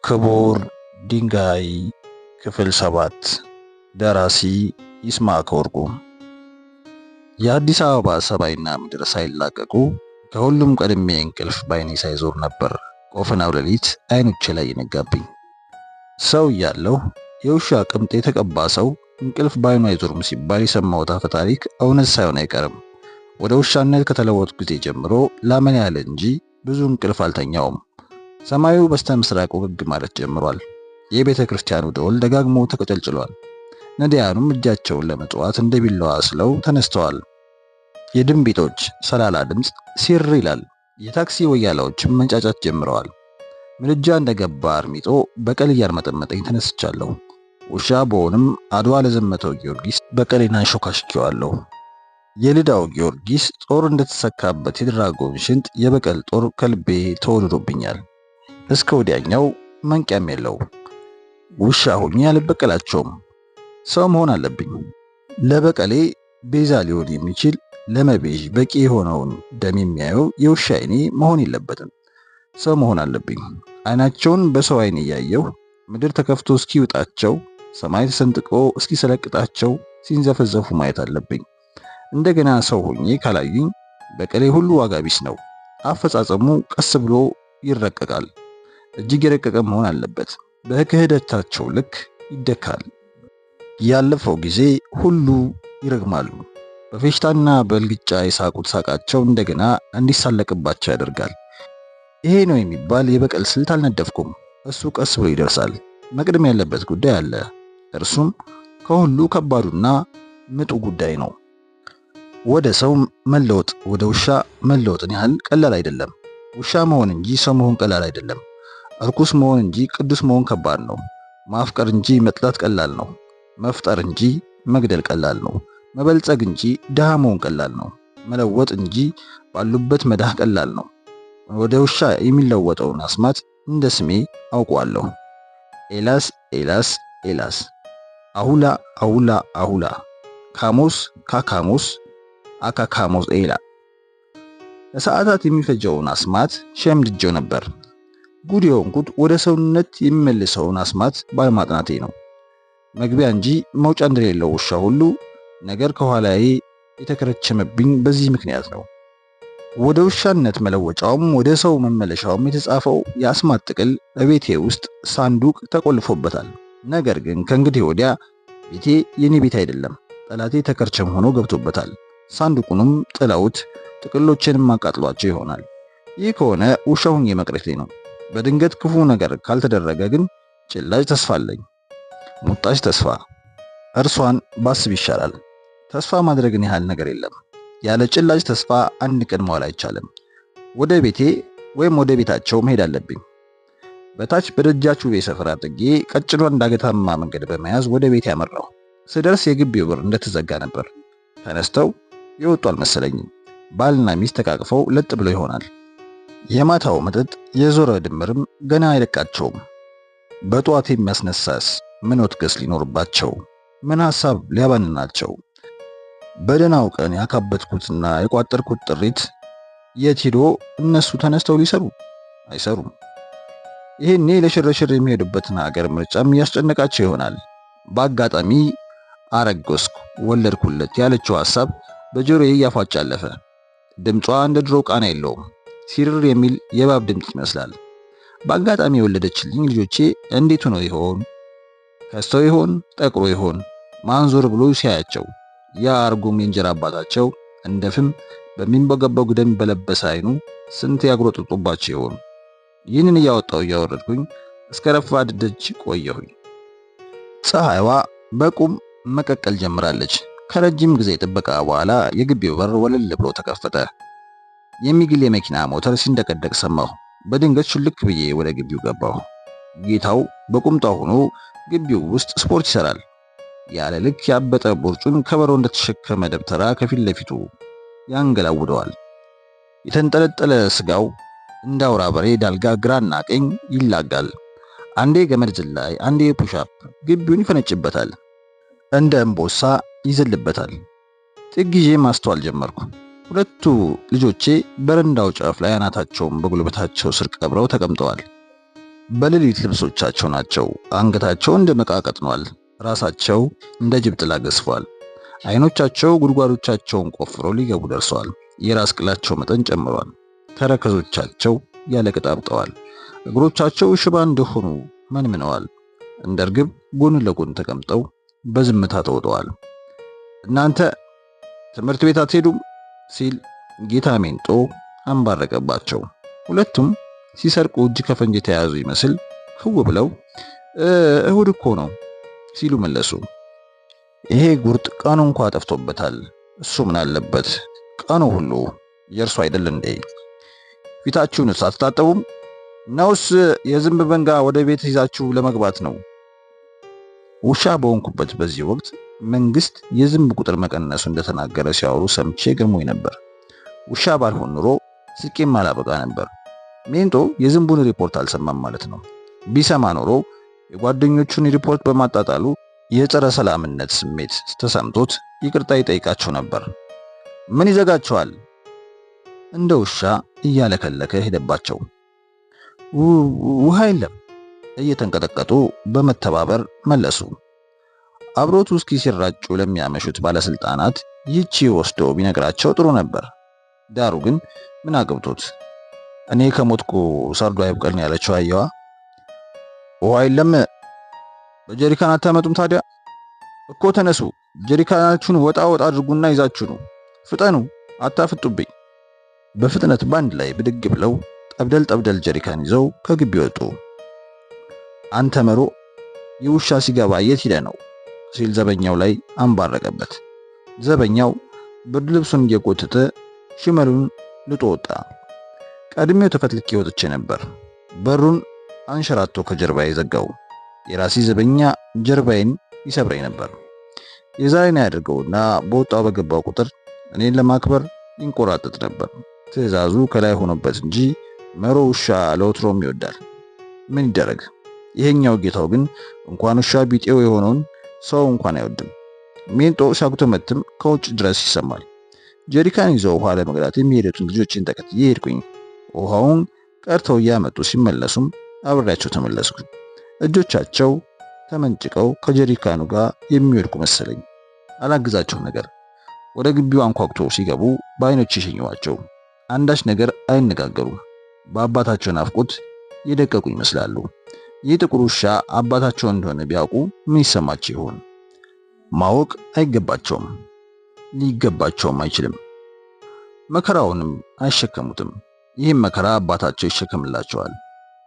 ክቡር ድንጋይ ክፍል 7 ደራሲ ይስማዕከ ወርቁ። የአዲስ አበባ ሰማይና ምድር ሳይላቀቁ ከሁሉም ቀድሜ እንቅልፍ ባይኔ ሳይዞር ነበር ቆፈናው ሌሊት አይኖቼ ላይ የነጋብኝ። ሰው እያለሁ የውሻ ቅምጥ የተቀባ ሰው እንቅልፍ ባይኑ አይዞርም ሲባል የሰማሁት አፈ ታሪክ እውነት ሳይሆን አይቀርም። ወደ ውሻነት ከተለወጡ ጊዜ ጀምሮ ላመን ያለ እንጂ ብዙ እንቅልፍ አልተኛውም። ሰማዩ በስተ ምስራቅ ወግግ ማለት ጀምሯል። የቤተ ክርስቲያኑ ደወል ደጋግሞ ተቀጨልጭሏል። ነዳያኑም እጃቸውን ለመጽዋት እንደ ቢላዋ ስለው ተነስተዋል። የድንቢጦች ሰላላ ድምፅ ሲር ይላል። የታክሲ ወያላዎችም መንጫጫት ጀምረዋል። ምልጃ እንደገባ አርሚጦ በቀል እያርመጠመጠኝ ተነስቻለሁ። ውሻ በሆንም አድዋ ለዘመተው ጊዮርጊስ በቀሌን አንሾካሽኬዋለሁ። የልዳው ጊዮርጊስ ጦር እንደተሰካበት የድራጎን ሽንጥ የበቀል ጦር ከልቤ ተወልዶብኛል። እስከ ወዲያኛው መንቂያም የለው። ውሻ ሆኜ አልበቀላቸውም። ሰው መሆን አለብኝ። ለበቀሌ ቤዛ ሊሆን የሚችል ለመቤዥ በቂ የሆነውን ደም የሚያየው የውሻ አይኔ መሆን የለበትም። ሰው መሆን አለብኝ። አይናቸውን በሰው አይኔ እያየሁ ምድር ተከፍቶ እስኪውጣቸው ሰማይ ተሰንጥቆ እስኪሰለቅጣቸው ሲንዘፈዘፉ ማየት አለብኝ። እንደገና ሰው ሆኜ ካላዩኝ በቀሌ ሁሉ ዋጋ ቢስ ነው። አፈጻጸሙ ቀስ ብሎ ይረቀቃል። እጅግ የረቀቀ መሆን አለበት። በክህደታቸው ልክ ይደካል። ያለፈው ጊዜ ሁሉ ይረግማሉ። በፌሽታና በእልግጫ የሳቁት ሳቃቸው እንደገና እንዲሳለቅባቸው ያደርጋል። ይሄ ነው የሚባል የበቀል ስልት አልነደፍኩም። እሱ ቀስ ብሎ ይደርሳል። መቅደም ያለበት ጉዳይ አለ። እርሱም ከሁሉ ከባዱና ምጡ ጉዳይ ነው። ወደ ሰው መለወጥ ወደ ውሻ መለወጥን ያህል ቀላል አይደለም። ውሻ መሆን እንጂ ሰው መሆን ቀላል አይደለም። እርኩስ መሆን እንጂ ቅዱስ መሆን ከባድ ነው። ማፍቀር እንጂ መጥላት ቀላል ነው። መፍጠር እንጂ መግደል ቀላል ነው። መበልጸግ እንጂ ድሃ መሆን ቀላል ነው። መለወጥ እንጂ ባሉበት መዳህ ቀላል ነው። ወደ ውሻ የሚለወጠውን አስማት እንደ ስሜ አውቀዋለሁ። ኤላስ ኤላስ ኤላስ፣ አሁላ አሁላ አሁላ፣ ካሞስ ካካሞስ አካካሞስ ኤላ። ለሰዓታት የሚፈጀውን አስማት ሸምድጄው ነበር። ጉድ የሆንኩት ወደ ሰውነት የሚመልሰውን አስማት ባለማጥናቴ ነው። መግቢያ እንጂ መውጫ እንደሌለው ውሻ ሁሉ ነገር ከኋላዬ የተከረቸመብኝ በዚህ ምክንያት ነው። ወደ ውሻነት መለወጫውም ወደ ሰው መመለሻውም የተጻፈው የአስማት ጥቅል በቤቴ ውስጥ ሳንዱቅ ተቆልፎበታል። ነገር ግን ከእንግዲህ ወዲያ ቤቴ የኔ ቤት አይደለም። ጠላቴ ተከርቸም ሆኖ ገብቶበታል። ሳንዱቁንም ጥለውት ጥቅሎችንም አቃጥሏቸው ይሆናል። ይህ ከሆነ ውሻ ሆኜ መቅረቴ ነው። በድንገት ክፉ ነገር ካልተደረገ ግን ጭላጭ ተስፋ አለኝ። ሙጣጭ ተስፋ። እርሷን ባስብ ይሻላል። ተስፋ ማድረግን ያህል ነገር የለም። ያለ ጭላጭ ተስፋ አንድ ቀን መዋል አይቻልም። ወደ ቤቴ ወይም ወደ ቤታቸው መሄድ አለብኝ። በታች በደጃችሁ ሰፈር አጥጌ ቀጭኗን ዳገታማ መንገድ በመያዝ ወደ ቤቴ ያመራሁ። ስደርስ የግቢው በር እንደተዘጋ ነበር። ተነስተው ይወጡ አልመሰለኝም። ባልና ሚስት ተቃቅፈው ለጥ ብለው ይሆናል። የማታው መጠጥ የዞረ ድምርም ገና አይለቃቸውም። በጧት የሚያስነሳስ ምን ወትገስ ሊኖርባቸው፣ ምን ሐሳብ ሊያባንናቸው። በደናው ቀን ያካበትኩትና የቋጠርኩት ጥሪት የት ሄዶ እነሱ ተነስተው ሊሰሩ አይሰሩም። ይሄኔ ለሽርሽር የሚሄዱበትን ሀገር ምርጫም እያስጨነቃቸው ይሆናል። በአጋጣሚ አረገዝኩ ወለድኩለት ያለችው ሐሳብ በጆሮዬ እያፏጭ አለፈ። ድምጿ እንደ ድሮ ቃና የለውም። ሲርር የሚል የባብ ድምፅ ይመስላል። በአጋጣሚ የወለደችልኝ ልጆቼ እንዴት ሆነው ይሆን? ከስተው ይሆን? ጠቅሮ ይሆን? ማንዞር ብሎ ሲያያቸው ያ አርጉም የእንጀራ አባታቸው እንደ ፍም በሚንበገበግ ደም በለበሰ አይኑ ስንት ያጉረጥጡባቸው ይሆን? ይህንን እያወጣው እያወረድኩኝ እስከ ረፋድ ደጅ ቆየሁኝ። ፀሐይዋ በቁም መቀቀል ጀምራለች። ከረጅም ጊዜ ጥበቃ በኋላ የግቢው በር ወለል ብሎ ተከፈተ። የሚግል የመኪና ሞተር ሲንደቀደቅ ሰማሁ። በድንገት ሹልክ ብዬ ወደ ግቢው ገባሁ። ጌታው በቁምጣው ሆኖ ግቢው ውስጥ ስፖርት ይሰራል። ያለ ልክ ያበጠ ቦርጩን ከበሮ እንደተሸከመ ደብተራ ከፊት ለፊቱ ያንገላውደዋል። የተንጠለጠለ ስጋው እንደ አውራ በሬ ዳልጋ ግራና ቀኝ ይላጋል። አንዴ ገመድ ዝላይ፣ አንዴ ፑሻፕ ግቢውን ይፈነጭበታል። እንደ እምቦሳ ይዘልበታል። ጥግ ይዤ ማስተዋል ጀመርኩ። ሁለቱ ልጆቼ በረንዳው ጫፍ ላይ አናታቸውን በጉልበታቸው ስር ቀብረው ተቀምጠዋል። በሌሊት ልብሶቻቸው ናቸው። አንገታቸው እንደ መቃ ቀጥኗል። ራሳቸው እንደ ጅብ ጥላ ገዝፏል። አይኖቻቸው ጉድጓዶቻቸውን ቆፍረው ሊገቡ ደርሰዋል። የራስ ቅላቸው መጠን ጨምሯል። ተረከዞቻቸው ያለቅጥ አብጠዋል። እግሮቻቸው ሽባ እንደሆኑ መንምነዋል። እንደ እርግብ ጎን ለጎን ተቀምጠው በዝምታ ተውጠዋል። እናንተ ትምህርት ቤት አትሄዱም ሲል ጌታ ሜንጦ አንባረቀባቸው። ሁለቱም ሲሰርቁ እጅ ከፈንጅ የተያዙ ይመስል ህው ብለው እሁድ እኮ ነው ሲሉ መለሱ። ይሄ ጉርጥ ቀኑ እንኳ ጠፍቶበታል። እሱ ምን አለበት? ቀኑ ሁሉ የእርሱ አይደል እንዴ? ፊታችሁንስ አትታጠቡም? ነውስ የዝንብ መንጋ ወደ ቤት ይዛችሁ ለመግባት ነው? ውሻ በሆንኩበት በዚህ ወቅት መንግስት የዝንብ ቁጥር መቀነሱ እንደተናገረ ሲያወሩ ሰምቼ ገርሞኝ ነበር። ውሻ ባልሆን ኑሮ ስቄም አላበቃ ነበር። ሜንጦ የዝንቡን ሪፖርት አልሰማም ማለት ነው። ቢሰማ ኖሮ የጓደኞቹን ሪፖርት በማጣጣሉ የጸረ ሰላምነት ስሜት ተሰምቶት ይቅርታ ይጠይቃቸው ነበር። ምን ይዘጋቸዋል? እንደ ውሻ እያለከለከ ሄደባቸው። ውሃ የለም እየተንቀጠቀጡ በመተባበር መለሱ። አብሮት ውስኪ ሲራጩ ለሚያመሹት ባለስልጣናት ይቺ ወስዶ ቢነግራቸው ጥሩ ነበር። ዳሩ ግን ምን አገብቶት? እኔ ከሞትኩ ሰርዶ አይብቀልን ያለችው አየዋ። ውሃ የለም በጀሪካን አታመጡም ታዲያ? እኮ ተነሱ፣ ጀሪካናችሁን ወጣ ወጣ አድርጉና ይዛችሁ ነው። ፍጠኑ፣ አታፍጡብኝ። በፍጥነት ባንድ ላይ ብድግ ብለው ጠብደል ጠብደል ጀሪካን ይዘው ከግቢ ወጡ። አንተ መሮ የውሻ ሲገባ የት ሄደ ነው ሲል ዘበኛው ላይ አንባረቀበት። ዘበኛው ብርድ ልብሱን እየጎተተ ሽመሉን ልጦ ወጣ። ቀድሜው ተፈትልኬ ወጥቼ ነበር። በሩን አንሸራቶ ከጀርባዬ ዘጋው። የራሴ ዘበኛ ጀርባዬን ይሰብረኝ ነበር። የዛሬን ያደርገውና በወጣው በገባው ቁጥር እኔን ለማክበር ይንቆራጠጥ ነበር። ትዕዛዙ ከላይ ሆኖበት እንጂ መሮ ውሻ ለወትሮም ይወዳል። ምን ይደረግ? ይሄኛው ጌታው ግን እንኳን ውሻ ቢጤው የሆነውን ሰው እንኳን አይወድም። ሜንጦ ሲያጉተመትም ከውጭ ድረስ ይሰማል። ጀሪካን ይዘው ውሃ ለመቅዳት የሚሄዱትን ልጆችን ተከትዬ ሄድኩኝ። ውሃውን ቀርተው እያመጡ ሲመለሱም አብሬያቸው ተመለስኩ። እጆቻቸው ተመንጭቀው ከጀሪካኑ ጋር የሚወድቁ መሰለኝ። አላግዛቸው ነገር። ወደ ግቢው አንኳኩቶ ሲገቡ በአይኖች የሸኘዋቸው። አንዳች ነገር አይነጋገሩም። በአባታቸው ናፍቆት የደቀቁ ይመስላሉ። ይህ ጥቁር ውሻ አባታቸው እንደሆነ ቢያውቁ ምን ይሰማቸው ይሆን? ማወቅ አይገባቸውም፣ ሊገባቸውም አይችልም። መከራውንም አይሸከሙትም። ይህም መከራ አባታቸው ይሸከምላቸዋል።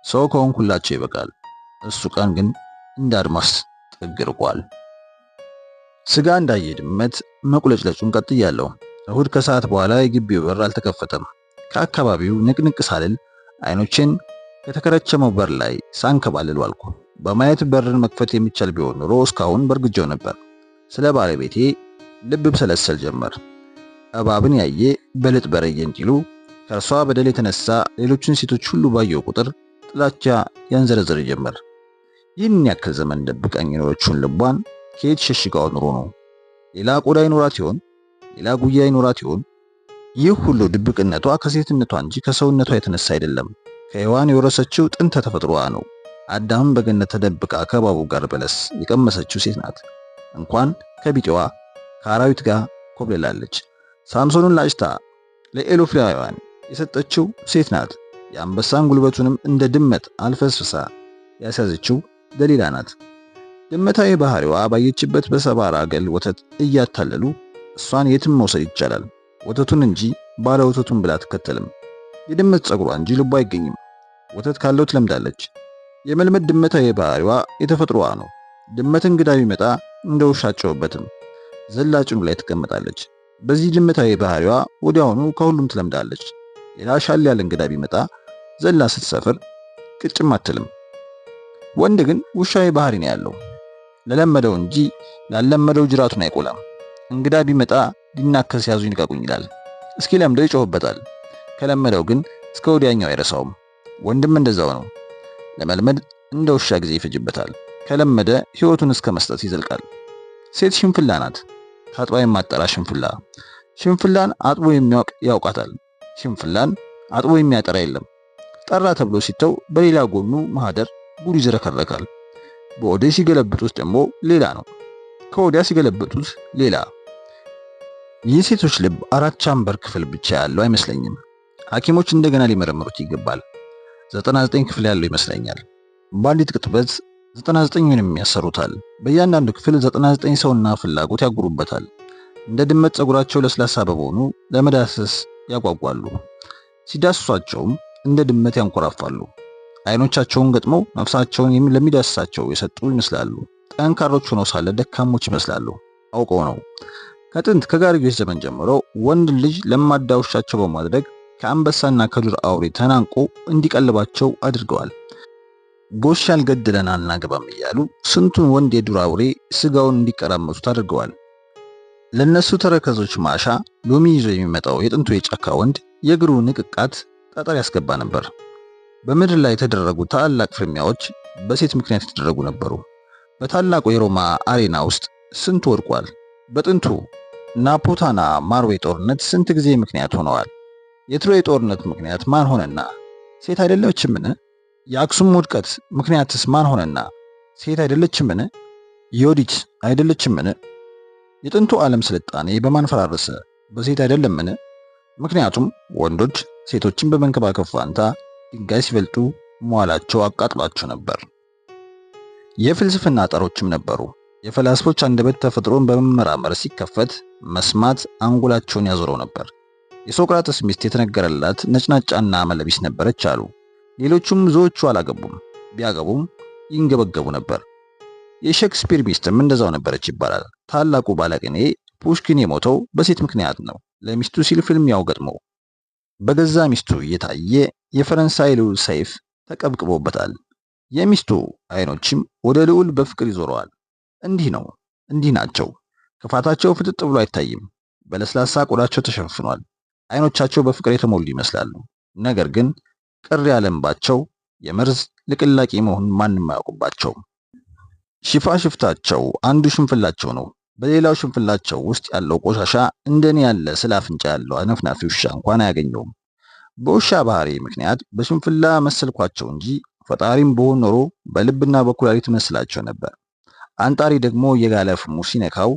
ሰው ከሆንኩላቸው ይበቃል። እሱ ቀን ግን እንደ አድማስ ጥግ ርቋል። ስጋ እንዳየ ድመት መቁለጭለጩን ቀጥያለሁ። እሁድ ከሰዓት በኋላ የግቢው በር አልተከፈተም። ከአካባቢው ንቅንቅ ሳልል አይኖቼን ከተከረቸመው በር ላይ ሳንከባልል ዋልኩ። በማየት በርን መክፈት የሚቻል ቢሆን ኖሮ እስካሁን በርግጀው ነበር። ስለ ባለቤቴ ልብ ብሰለሰል ጀመር። እባብን ያየ በልጥ በረየ እንዲሉ ከእርሷ በደል የተነሳ ሌሎችን ሴቶች ሁሉ ባየው ቁጥር ጥላቻ ያንዘረዝር ጀመር። ይህን ያክል ዘመን ደብቃኝ የኖረችውን ልቧን ከየት ሸሽጋው ኑሮ ነው? ሌላ ቆዳ ይኖራት ይሆን? ሌላ ጉያ ይኖራት ይሆን? ይህ ሁሉ ድብቅነቷ ከሴትነቷ እንጂ ከሰውነቷ የተነሳ አይደለም። ከሔዋን የወረሰችው ጥንተ ተፈጥሮዋ ነው። አዳም በገነት ተደብቃ ከእባቡ ጋር በለስ የቀመሰችው ሴት ናት። እንኳን ከቢጤዋ ከአራዊት ጋር ኮብልላለች። ሳምሶንን ላጭታ ለኤሎፍላውያን የሰጠችው ሴት ናት። የአንበሳን ጉልበቱንም እንደ ድመት አልፈስፍሳ ያስያዘችው ደሊላ ናት። ድመታዊ ባህሪዋ ባየችበት በሰባራ ገል ወተት እያታለሉ እሷን የትም መውሰድ ይቻላል። ወተቱን እንጂ ባለ ወተቱን ብላ አትከተልም። የድመት ጸጉሯ እንጂ ልቧ አይገኝም። ወተት ካለው ትለምዳለች። የመልመድ ድመታዊ ባህሪዋ የተፈጥሮዋ ነው። ድመት እንግዳ ቢመጣ እንደ ውሻ አትጮህበትም። ዘላጭኑ ላይ ትቀመጣለች። በዚህ ድመታዊ ባህሪዋ ወዲያውኑ ከሁሉም ትለምዳለች። ሌላ ሻል ያለ እንግዳ ቢመጣ ዘላ ስትሰፍር ቅጭም አትልም። ወንድ ግን ውሻዊ ባህሪ ነው ያለው። ለለመደው እንጂ ላለመደው ጅራቱን አይቆላም። እንግዳ ቢመጣ ሊናከስ ያዙኝ ልቀቁኝ ይላል። እስኪ ለምደው ይጮህበታል። ከለመደው ግን እስከ ወዲያኛው አይረሳውም። ወንድም እንደዛው ነው። ለመልመድ እንደ ውሻ ጊዜ ይፈጅበታል። ከለመደ ሕይወቱን እስከ መስጠት ይዘልቃል። ሴት ሽንፍላ ናት። ታጥባ የማጠራ ሽንፍላ። ሽንፍላን አጥቦ የሚያውቅ ያውቃታል። ሽንፍላን አጥቦ የሚያጠራ የለም። ጠራ ተብሎ ሲተው በሌላ ጎኑ ማህደር ጉድ ይዝረከረካል። በወዲህ ሲገለብጡት ደግሞ ሌላ ነው። ከወዲያ ሲገለብጡት ሌላ። የሴቶች ልብ 4 ቻምበር ክፍል ብቻ ያለው አይመስለኝም። ሐኪሞች እንደገና ሊመረምሩት ይገባል። 99 ክፍል ያለው ይመስለኛል። በአንዲት ቅጥበት 99ንም ያሰሩታል። በእያንዳንዱ ክፍል 99 ሰውና ፍላጎት ያጉሩበታል። እንደ ድመት ፀጉራቸው ለስላሳ በመሆኑ ለመዳሰስ ያጓጓሉ። ሲዳስሷቸውም እንደ ድመት ያንኮራፋሉ። አይኖቻቸውን ገጥመው ነፍሳቸውን ለሚዳስሳቸው የሰጡ ይመስላሉ። ጠንካሮች ሆነው ሳለ ደካሞች ይመስላሉ። አውቀው ነው። ከጥንት ከጋርዮች ዘመን ጀምሮ ወንድ ልጅ ለማዳ ውሻቸው በማድረግ ከአንበሳና ከዱር አውሬ ተናንቆ እንዲቀልባቸው አድርገዋል። ጎሽ ያልገደለን አናገባም እያሉ ስንቱን ወንድ የዱር አውሬ ስጋውን እንዲቀራመሱት አድርገዋል። ለነሱ ተረከዞች ማሻ ሎሚ ይዞ የሚመጣው የጥንቱ የጫካ ወንድ የእግሩ ንቅቃት ጠጠር ያስገባ ነበር። በምድር ላይ የተደረጉ ታላላቅ ፍልሚያዎች በሴት ምክንያት የተደረጉ ነበሩ። በታላቁ የሮማ አሬና ውስጥ ስንት ወድቋል። በጥንቱ ናፖታና ማርዌ ጦርነት ስንት ጊዜ ምክንያት ሆነዋል። የትሮይ ጦርነት ምክንያት ማን ሆነና? ሴት አይደለችምን? የአክሱም ውድቀት ምክንያትስ ማን ሆነና? ሴት አይደለችምን? ዮዲት አይደለችምን? የጥንቱ ዓለም ስልጣኔ በማን ፈራረሰ? በሴት አይደለምን? ምክንያቱም ወንዶች ሴቶችን በመንከባከብ ፋንታ ድንጋይ ሲፈልጡ መዋላቸው አቃጥሏቸው ነበር። የፍልስፍና ጠሮችም ነበሩ። የፈላስፎች አንደበት ተፈጥሮን በመመራመር ሲከፈት መስማት አንጎላቸውን ያዞረው ነበር። የሶቅራጥስ ሚስት የተነገረላት ነጭናጫና መለቢስ ነበረች አሉ። ሌሎቹም ብዙዎቹ አላገቡም፣ ቢያገቡም ይንገበገቡ ነበር። የሼክስፒር ሚስትም እንደዛው ነበረች ይባላል። ታላቁ ባለቅኔ ፑሽኪን የሞተው በሴት ምክንያት ነው። ለሚስቱ ሲል ፍልሚያው ገጥሞ በገዛ ሚስቱ እየታየ የፈረንሳይ ልዑል ሰይፍ ተቀብቅቦበታል። የሚስቱ አይኖችም ወደ ልዑል በፍቅር ይዞረዋል። እንዲህ ነው፣ እንዲህ ናቸው። ክፋታቸው ፍጥጥ ብሎ አይታይም። በለስላሳ ቆዳቸው ተሸፍኗል። አይኖቻቸው በፍቅር የተሞሉ ይመስላሉ። ነገር ግን ቅር ያለንባቸው የመርዝ ልቅላቂ መሆኑን ማንም አያውቅባቸው። ሽፋሽፍታቸው አንዱ ሽንፍላቸው ነው። በሌላው ሽንፍላቸው ውስጥ ያለው ቆሻሻ እንደኔ ያለ ስለ አፍንጫ ያለው አነፍናፊ ውሻ እንኳን አያገኘውም። በውሻ ባህሪ ምክንያት በሽንፍላ መሰልኳቸው እንጂ ፈጣሪም በሆን ኖሮ በልብና በኩላሊት መስላቸው ነበር። አንጣሪ ደግሞ የጋለ ፍሙ ሲነካው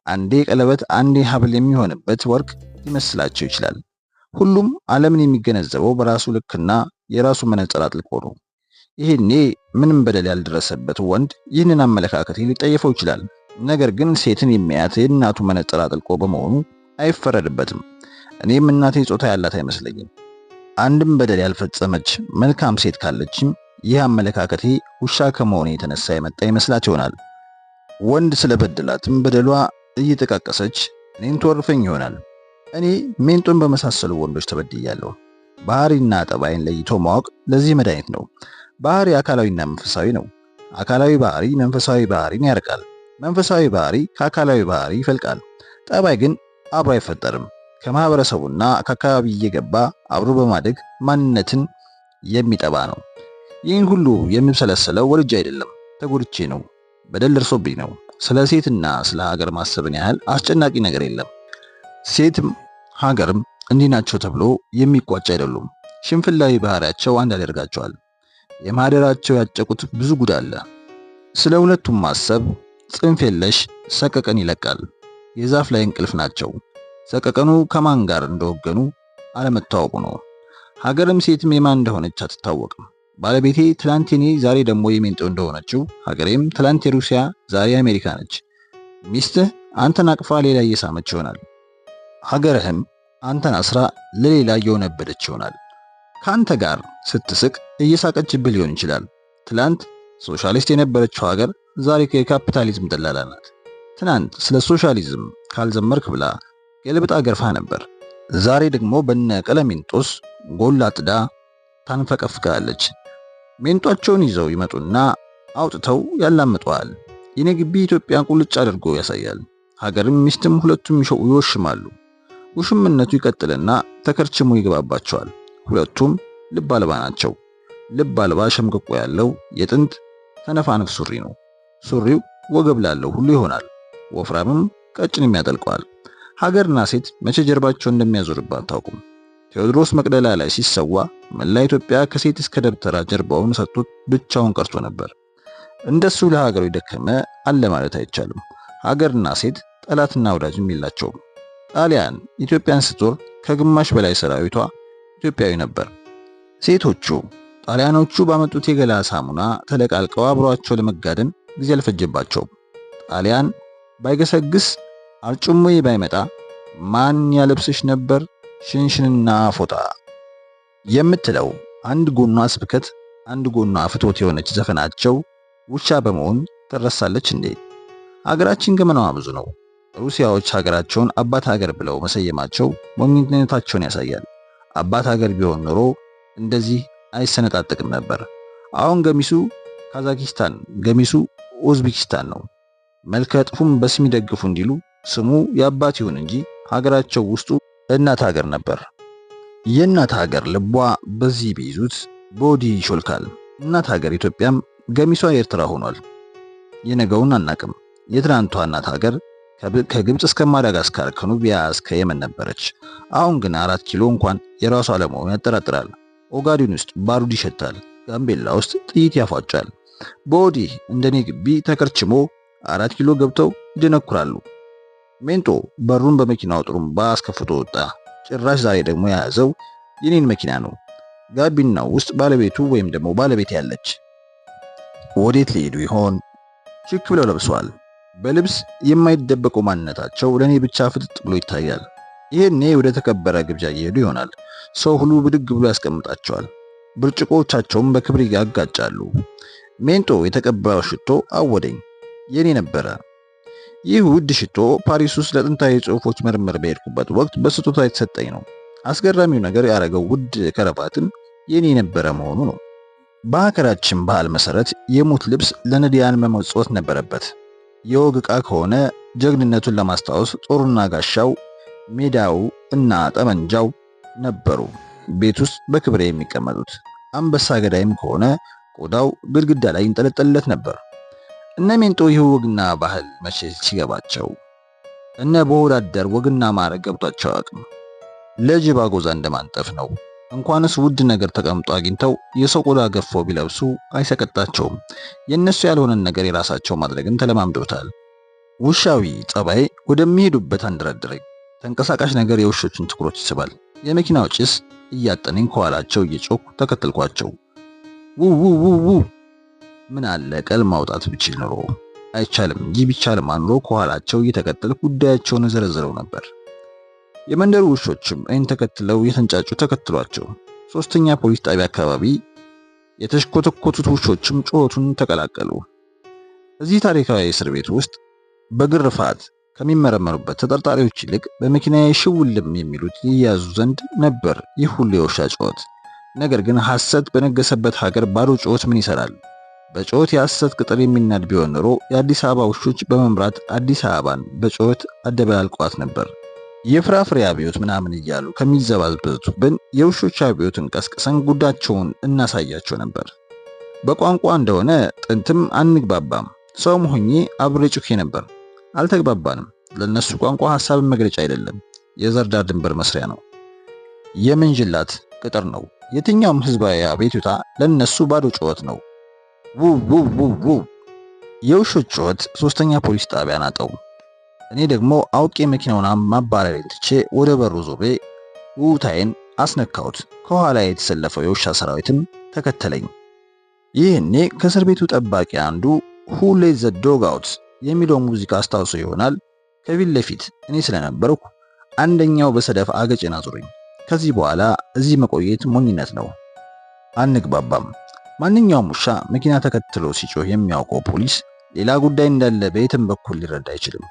አንዴ ቀለበት አንዴ ሀብል የሚሆንበት ወርቅ ሊመስላቸው ይችላል። ሁሉም ዓለምን የሚገነዘበው በራሱ ልክና የራሱ መነጽር አጥልቆ ነው። ይሄኔ ምንም በደል ያልደረሰበት ወንድ ይህንን አመለካከት ሊጠየፈው ይችላል። ነገር ግን ሴትን የሚያያት የእናቱ መነጽር አጥልቆ በመሆኑ አይፈረድበትም። እኔም እናቴ ጾታ ያላት አይመስለኝም። አንድም በደል ያልፈጸመች መልካም ሴት ካለችም ይህ አመለካከቴ ውሻ ከመሆኔ የተነሳ የመጣ ይመስላት ይሆናል። ወንድ ስለበደላትም በደሏ እየተቃቀሰች እኔን ትወርፈኝ ይሆናል። እኔ ሜንጦን በመሳሰሉ ወንዶች ተበድያለሁ። ባህሪና ጠባይን ለይቶ ማወቅ ለዚህ መድኃኒት ነው። ባህሪ አካላዊና መንፈሳዊ ነው። አካላዊ ባህሪ መንፈሳዊ ባህሪን ያርቃል። መንፈሳዊ ባህሪ ከአካላዊ ባህሪ ይፈልቃል። ጠባይ ግን አብሮ አይፈጠርም። ከማህበረሰቡና ከአካባቢ እየገባ አብሮ በማደግ ማንነትን የሚጠባ ነው። ይህን ሁሉ የምሰለሰለው ወልጄ አይደለም፣ ተጎድቼ ነው። በደል ደርሶብኝ ነው። ስለ ሴትና ስለ ሀገር ማሰብን ያህል አስጨናቂ ነገር የለም። ሴትም ሀገርም እንዲህ ናቸው ተብሎ የሚቋጭ አይደሉም። ሽንፍላዊ ባህሪያቸው አንድ ያደርጋቸዋል። የማህደራቸው ያጨቁት ብዙ ጉድ አለ። ስለ ሁለቱም ማሰብ ጽንፍ የለሽ ሰቀቀን ይለቃል። የዛፍ ላይ እንቅልፍ ናቸው። ሰቀቀኑ ከማን ጋር እንደወገኑ አለመታወቁ ነው። ሀገርም ሴትም የማን እንደሆነች አትታወቅም። ባለቤቴ ትላንት የኔ ዛሬ ደግሞ የሜንጦ እንደሆነችው ሀገሬም ትላንት የሩሲያ ዛሬ አሜሪካ ነች። ሚስትህ አንተን አቅፋ ሌላ እየሳመች ይሆናል። ሀገርህም አንተን አስራ ለሌላ እየወነበደች ይሆናል። ከአንተ ጋር ስትስቅ እየሳቀችብህ ሊሆን ይችላል። ትላንት ሶሻሊስት የነበረችው ሀገር ዛሬ የካፒታሊዝም ደላላ ናት። ትናንት ስለ ሶሻሊዝም ካልዘመርክ ብላ የልብጣ ገርፋ ነበር። ዛሬ ደግሞ በነ ቀለሜንጦስ ጎላ ጥዳ ታንፈቀፍቃለች። ሜንጧቸውን ይዘው ይመጡና አውጥተው ያላምጠዋል። የኔ ግቢ ኢትዮጵያን ቁልጭ አድርጎ ያሳያል። ሀገርም ሚስትም ሁለቱም ይወሽማሉ። ውሽምነቱ ይቀጥልና ተከርችሞ ይገባባቸዋል። ሁለቱም ልብ አልባ ናቸው። ልብ አልባ ሸምቅቆ ያለው የጥንት ተነፋነፍ ሱሪ ነው። ሱሪው ወገብ ላለው ሁሉ ይሆናል። ወፍራምም ቀጭንም ያጠልቀዋል። ሀገርና ሴት መቼ ጀርባቸውን እንደሚያዞርባት አታውቁም። ቴዎድሮስ መቅደላ ላይ ሲሰዋ መላ ኢትዮጵያ ከሴት እስከ ደብተራ ጀርባውን ሰጥቶት ብቻውን ቀርቶ ነበር። እንደሱ ለሀገሩ የደከመ አለ ማለት አይቻልም። ሀገርና ሴት ጠላትና ወዳጅም የላቸውም። ጣሊያን ኢትዮጵያን ስትወር ከግማሽ በላይ ሰራዊቷ ኢትዮጵያዊ ነበር። ሴቶቹ ጣሊያኖቹ ባመጡት የገላ ሳሙና ተለቃልቀው አብሯቸው ለመጋደም ጊዜ አልፈጀባቸውም። ጣሊያን ባይገሰግስ አርጩሜ ባይመጣ ማን ያለብስሽ ነበር ሽንሽንና ፎጣ የምትለው አንድ ጎኗ ስብከት አንድ ጎኗ ፍትወት የሆነች ዘፈናቸው ውሻ በመሆን ትረሳለች እንዴ? ሀገራችን ገመናዋ ብዙ ነው። ሩሲያዎች ሀገራቸውን አባት ሀገር ብለው መሰየማቸው ሞኝነታቸውን ያሳያል። አባት ሀገር ቢሆን ኖሮ እንደዚህ አይሰነጣጥቅም ነበር። አሁን ገሚሱ ካዛኪስታን፣ ገሚሱ ኡዝቤኪስታን ነው። መልከ ጥፉም በስም ይደግፉ እንዲሉ ስሙ የአባት ይሁን እንጂ ሀገራቸው ውስጡ እናት ሀገር ነበር። የእናት ሀገር ልቧ በዚህ ቢይዙት በወዲህ ይሾልካል። እናት ሀገር ኢትዮጵያም ገሚሷ ኤርትራ ሆኗል። የነገውን አናቅም። የትናንቷ እናት ሀገር ከግብጽ እስከ ማዳጋስካር ከኑቢያ እስከ የመን ነበረች። አሁን ግን 4 ኪሎ እንኳን የራሷ ለመሆኑ ያጠራጥራል። ኦጋዴን ውስጥ ባሩድ ይሸታል። ጋምቤላ ውስጥ ጥይት ያፏጫል። በወዲህ እንደኔ ግቢ ተከርችሞ 4 ኪሎ ገብተው ይደነኩራሉ። ሜንጦ በሩን በመኪናው ጥሩምባ አስከፍቶ ወጣ። ጭራሽ ዛሬ ደግሞ የያዘው የኔን መኪና ነው። ጋቢናው ውስጥ ባለቤቱ ወይም ደግሞ ባለቤት ያለች። ወዴት ሊሄዱ ይሆን? ችክ ብለው ለብሰዋል። በልብስ የማይደበቀው ማንነታቸው ለኔ ብቻ ፍጥጥ ብሎ ይታያል። ይሄኔ ወደ ተከበረ ግብዣ እየሄዱ ይሆናል። ሰው ሁሉ ብድግ ብሎ ያስቀምጣቸዋል። ብርጭቆቻቸውም በክብር ያጋጫሉ። ሜንጦ የተቀባው ሽቶ አወደኝ። የኔ ነበረ። ይህ ውድ ሽቶ ፓሪስ ውስጥ ለጥንታዊ ጽሑፎች ምርምር በሄድኩበት ወቅት በስጦታ የተሰጠኝ ነው። አስገራሚው ነገር ያደረገው ውድ ከረባትም የኔ ነበረ መሆኑ ነው። በሀገራችን ባህል መሰረት የሙት ልብስ ለነዳያን መመጽወት ነበረበት። የወግ ዕቃ ከሆነ ጀግንነቱን ለማስታወስ ጦሩና ጋሻው፣ ሜዳው እና ጠመንጃው ነበሩ ቤት ውስጥ በክብር የሚቀመጡት። አንበሳ ገዳይም ከሆነ ቆዳው ግድግዳ ላይ ይንጠለጠልለት ነበር። እነ ሜንጦ ይህ ወግና ባህል መቼ ሲገባቸው? እነ በወዳደር ወግና ማዕረግ ገብቷቸው አቅም ለጅብ አጎዛ እንደማንጠፍ ነው። እንኳንስ ውድ ነገር ተቀምጦ አግኝተው የሰው ቆዳ ገፈው ቢለብሱ አይሰቀጣቸውም። የነሱ ያልሆነን ነገር የራሳቸው ማድረግን ተለማምደውታል። ውሻዊ ጸባይ ወደሚሄዱበት አንደረደረኝ። ተንቀሳቃሽ ነገር የውሾችን ትኩረት ይስባል። የመኪናው ጭስ እያጠነኝ ከኋላቸው እየጮኩ ተከተልኳቸው። ው ምን አለ ቀል ማውጣት ብችል ኖሮ። አይቻልም እንጂ ቢቻልም አኑሮ ከኋላቸው እየተከተልኩ ጉዳያቸውን ዘረዝረው ነበር። የመንደሩ ውሾችም እኔን ተከትለው የተንጫጩ ተከትሏቸው። 3ኛ ፖሊስ ጣቢያ አካባቢ የተሽኮተኮቱት ውሾችም ጩኸቱን ተቀላቀሉ። እዚህ ታሪካዊ እስር ቤት ውስጥ በግርፋት ከሚመረመሩበት ተጠርጣሪዎች ይልቅ በመኪናዬ ሽውልም የሚሉት ይያዙ ዘንድ ነበር ይህ ሁሉ የውሻ ጩኸት። ነገር ግን ሐሰት በነገሰበት ሀገር ባዶ ጩኸት ምን ይሰራል? በጩኸት የሐሰት ቅጥር የሚናድ ቢሆን ኖሮ የአዲስ አበባ ውሾች በመምራት አዲስ አበባን በጩኸት አደበላልቋት ነበር። የፍራፍሬ አብዮት ምናምን እያሉ ከሚዘባዝበቱብን የውሾች አብዮትን ቀስቅሰን ጉዳቸውን እናሳያቸው ነበር። በቋንቋ እንደሆነ ጥንትም አንግባባም። ሰውም ሆኜ አብሬ ጩኼ ነበር። አልተግባባንም። ለነሱ ቋንቋ ሐሳብን መግለጫ አይደለም፣ የዘር ዳር ድንበር መስሪያ ነው። የምንጅላት ቅጥር ነው። የትኛውም ህዝባዊ አቤቱታ ለነሱ ባዶ ጩኸት ነው። ው የውሾች ጩኸት 3ኛ ፖሊስ ጣቢያ ናጠው። እኔ ደግሞ አውቄ መኪናውን ማባረሬን ትቼ ወደ በሩ ዞሬ ውታዬን አስነካሁት። ከኋላ የተሰለፈው የውሻ ሰራዊትም ተከተለኝ። ይህኔ ከእስር ቤቱ ጠባቂ አንዱ who let the dog out የሚለው ሙዚቃ አስታውሶ ይሆናል ከፊት ለፊት እኔ ስለነበርኩ አንደኛው በሰደፍ አገጬን አዞረኝ። ከዚህ በኋላ እዚህ መቆየት ሞኝነት ነው። አንግባባም። ማንኛውም ውሻ መኪና ተከትሎ ሲጮህ የሚያውቀው ፖሊስ ሌላ ጉዳይ እንዳለ በየትም በኩል ሊረዳ አይችልም።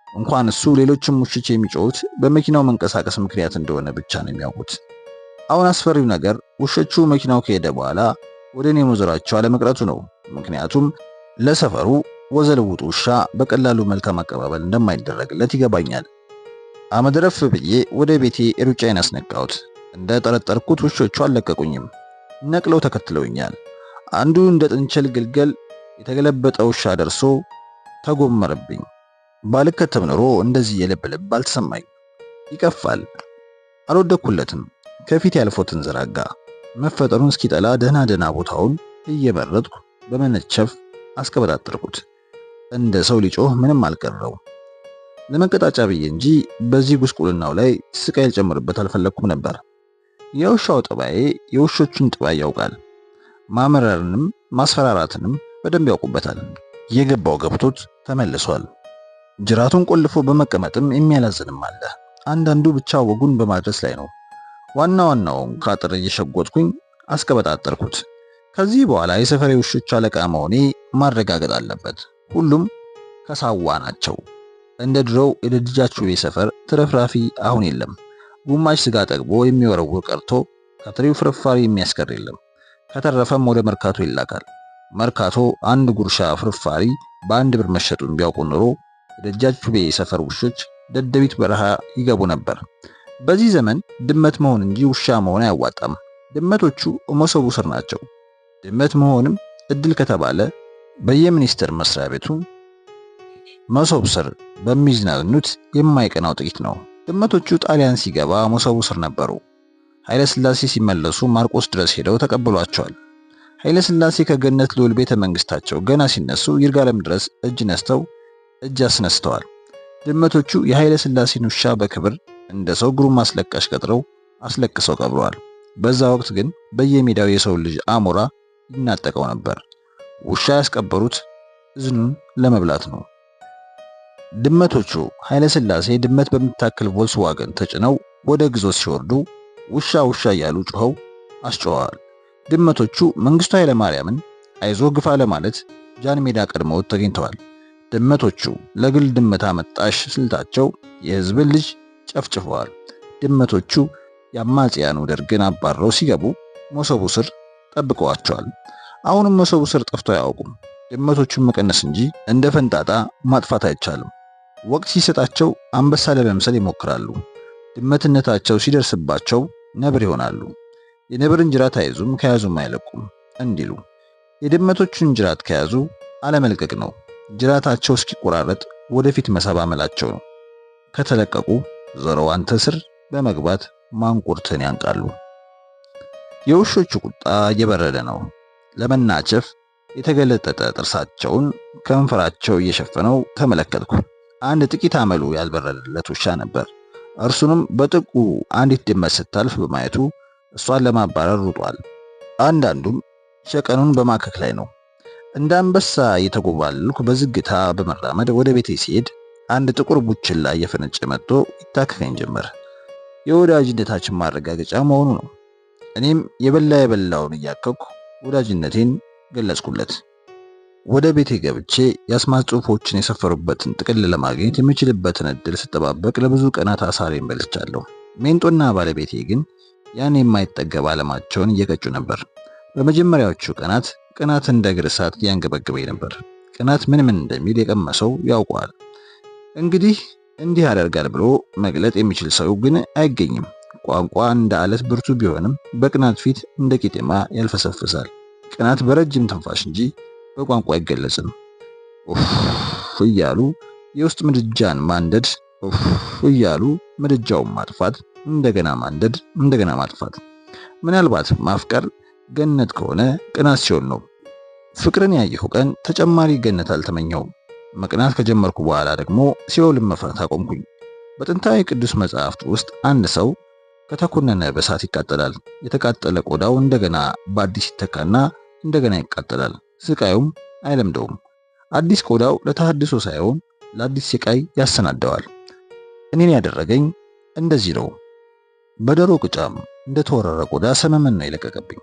እንኳን እሱ ሌሎችም ውሾች የሚጮሁት በመኪናው መንቀሳቀስ ምክንያት እንደሆነ ብቻ ነው የሚያውቁት። አሁን አስፈሪው ነገር ውሾቹ መኪናው ከሄደ በኋላ ወደ እኔ መዞራቸው አለመቅረቱ ነው። ምክንያቱም ለሰፈሩ ወዘልውጡ ውሻ በቀላሉ መልካም አቀባበል እንደማይደረግለት ይገባኛል። አመድረፍ ብዬ ወደ ቤቴ ሩጫዬን አስነካሁት። እንደ ጠረጠርኩት ውሾቹ አልለቀቁኝም። ነቅለው ተከትለውኛል። አንዱ እንደ ጥንቸል ግልገል የተገለበጠ ውሻ ደርሶ ተጎመረብኝ። ባልከተም ኖሮ እንደዚህ የልብ ልብ አልተሰማኝ። ይቀፋል። አልወደኩለትም። ከፊት ያልፎ ተንዘራጋ። መፈጠሩን እስኪጠላ ደህና ቦታውን እየመረጥኩ በመነቸፍ አስቀበጣጠርኩት። እንደ ሰው ሊጮህ ምንም አልቀረው። ለመቀጣጫ ብዬ እንጂ በዚህ ጉስቁልናው ላይ ስቃይ ልጨምርበት አልፈለኩም ነበር። የውሻው ጠባዬ የውሾቹን ጠባይ ያውቃል። ማመረርንም ማስፈራራትንም በደንብ ያውቁበታል። የገባው ገብቶት ተመልሷል። ጅራቱን ቆልፎ በመቀመጥም የሚያላዝንም አለ። አንዳንዱ ብቻ ወጉን በማድረስ ላይ ነው። ዋናውን ካጥር እየሸጎጥኩኝ አስቀበጣጠርኩት። ከዚህ በኋላ የሰፈሬ ውሾች አለቃ መሆኔ ማረጋገጥ አለበት። ሁሉም ከሳዋ ናቸው። እንደ ድሮው የደጃችሁ ሰፈር ትረፍራፊ አሁን የለም። ጉማሽ ስጋ ጠግቦ የሚወረውር ቀርቶ ከትሪው ፍርፋሪ የሚያስቀር የለም። ከተረፈም ወደ መርካቶ ይላካል። መርካቶ አንድ ጉርሻ ፍርፋሪ በአንድ ብር መሸጡን ቢያውቁ ኖሮ የደጃችሁ ሰፈር ውሾች ደደቢት በረሃ ይገቡ ነበር። በዚህ ዘመን ድመት መሆን እንጂ ውሻ መሆን አያዋጣም። ድመቶቹ መሶቡ ስር ናቸው። ድመት መሆንም እድል ከተባለ በየሚኒስቴር መስሪያ ቤቱ መሶብ ስር በሚዝናኑት የማይቀናው ጥቂት ነው። ድመቶቹ ጣሊያን ሲገባ መሶቡ ስር ነበሩ። ኃይለ ሥላሴ ሲመለሱ ማርቆስ ድረስ ሄደው ተቀብሏቸዋል። ኃይለ ሥላሴ ከገነት ልዑል ቤተ መንግስታቸው ገና ሲነሱ ይርጋለም ድረስ እጅ ነስተው እጅ አስነስተዋል። ድመቶቹ የኃይለ ሥላሴን ውሻ በክብር እንደ ሰው ግሩም አስለቃሽ ቀጥረው አስለቅሰው ቀብረዋል። በዛ ወቅት ግን በየሜዳው የሰው ልጅ አሞራ ይናጠቀው ነበር። ውሻ ያስቀበሩት እዝኑን ለመብላት ነው። ድመቶቹ ኃይለ ሥላሴ ድመት በምታክል ቮልስዋገን ተጭነው ወደ ግዞት ሲወርዱ ውሻ እያሉ ጮኸው አስጮኸዋል። ድመቶቹ መንግስቱ ኃይለ ማርያምን አይዞ ግፋ ለማለት ጃን ሜዳ ቀድመው ተገኝተዋል። ድመቶቹ ለግል ድመት አመጣሽ ስልታቸው የህዝብን ልጅ ጨፍጭፈዋል። ድመቶቹ የአማጽያኑ ደርግን አባረው ሲገቡ መሶቡ ስር ጠብቀዋቸዋል። አሁንም መሶቡ ስር ጠፍቶ አያውቁም። ድመቶቹን መቀነስ እንጂ እንደ ፈንጣጣ ማጥፋት አይቻልም። ወቅት ሲሰጣቸው አንበሳ ለመምሰል ይሞክራሉ። ድመትነታቸው ሲደርስባቸው ነብር ይሆናሉ። የነብርን ጅራት አይዙም ከያዙም አይለቁም እንዲሉ የድመቶቹን ጅራት ከያዙ አለመልቀቅ ነው። ጅራታቸው እስኪቆራረጥ ወደፊት መሳብ አመላቸው ነው። ከተለቀቁ ዞረው አንተ ስር በመግባት ማንቁርትን ያንቃሉ። የውሾቹ ቁጣ እየበረደ ነው። ለመናቸፍ የተገለጠጠ ጥርሳቸውን ከንፈራቸው እየሸፈነው ተመለከትኩ። አንድ ጥቂት አመሉ ያልበረደለት ውሻ ነበር። እርሱንም በጥቁ አንዲት ድመት ስታልፍ በማየቱ እሷን ለማባረር ሩጧል። አንዳንዱም ሸቀኑን በማከክ ላይ ነው። እንደ አንበሳ እየተጎባለልኩ በዝግታ በመራመድ ወደ ቤቴ ሲሄድ አንድ ጥቁር ቡችላ እየፈነጨ መጥቶ ይታከከኝ ጀመር። የወዳጅነታችን ማረጋገጫ መሆኑ ነው። እኔም የበላውን እያከኩ ወዳጅነቴን ገለጽኩለት። ወደ ቤቴ ገብቼ የአስማት ጽሑፎችን የሰፈሩበትን ጥቅል ለማግኘት የምችልበትን እድል ስጠባበቅ ለብዙ ቀናት አሳሬን በልቻለሁ። ሜንጦና ባለቤቴ ግን ያን የማይጠገብ ዓለማቸውን እየቀጩ ነበር። በመጀመሪያዎቹ ቀናት ቅናት እንደ እግር እሳት ያንገበግበኝ ነበር። ቅናት ምን እንደሚል የቀመሰው ያውቀዋል። እንግዲህ እንዲህ ያደርጋል ብሎ መግለጥ የሚችል ሰው ግን አይገኝም። ቋንቋ እንደ አለት ብርቱ ቢሆንም በቅናት ፊት እንደ ቄጤማ ያልፈሰፍሳል። ቅናት በረጅም ትንፋሽ እንጂ በቋንቋ አይገለጽም። ኡፍ እያሉ የውስጥ ምድጃን ማንደድ፣ ኡፍ እያሉ ምድጃውን ማጥፋት፣ እንደገና ማንደድ፣ እንደገና ማጥፋት። ምናልባት ማፍቀር ገነት ከሆነ ቅናት ሲሆን ነው። ፍቅርን ያየሁ ቀን ተጨማሪ ገነት አልተመኘውም። መቅናት ከጀመርኩ በኋላ ደግሞ ሲኦልን መፍራት አቆምኩኝ። በጥንታዊ ቅዱስ መጽሐፍት ውስጥ አንድ ሰው ከተኮነነ በእሳት ይቃጠላል። የተቃጠለ ቆዳው እንደገና በአዲስ ይተካና እንደገና ይቃጠላል። ስቃዩም አይለምደውም። አዲስ ቆዳው ለተሐድሶ ሳይሆን ለአዲስ ስቃይ ያሰናደዋል። እኔን ያደረገኝ እንደዚህ ነው። በደሮ ቅጫም እንደተወረረ ቆዳ ሰመመን ነው የለቀቀብኝ።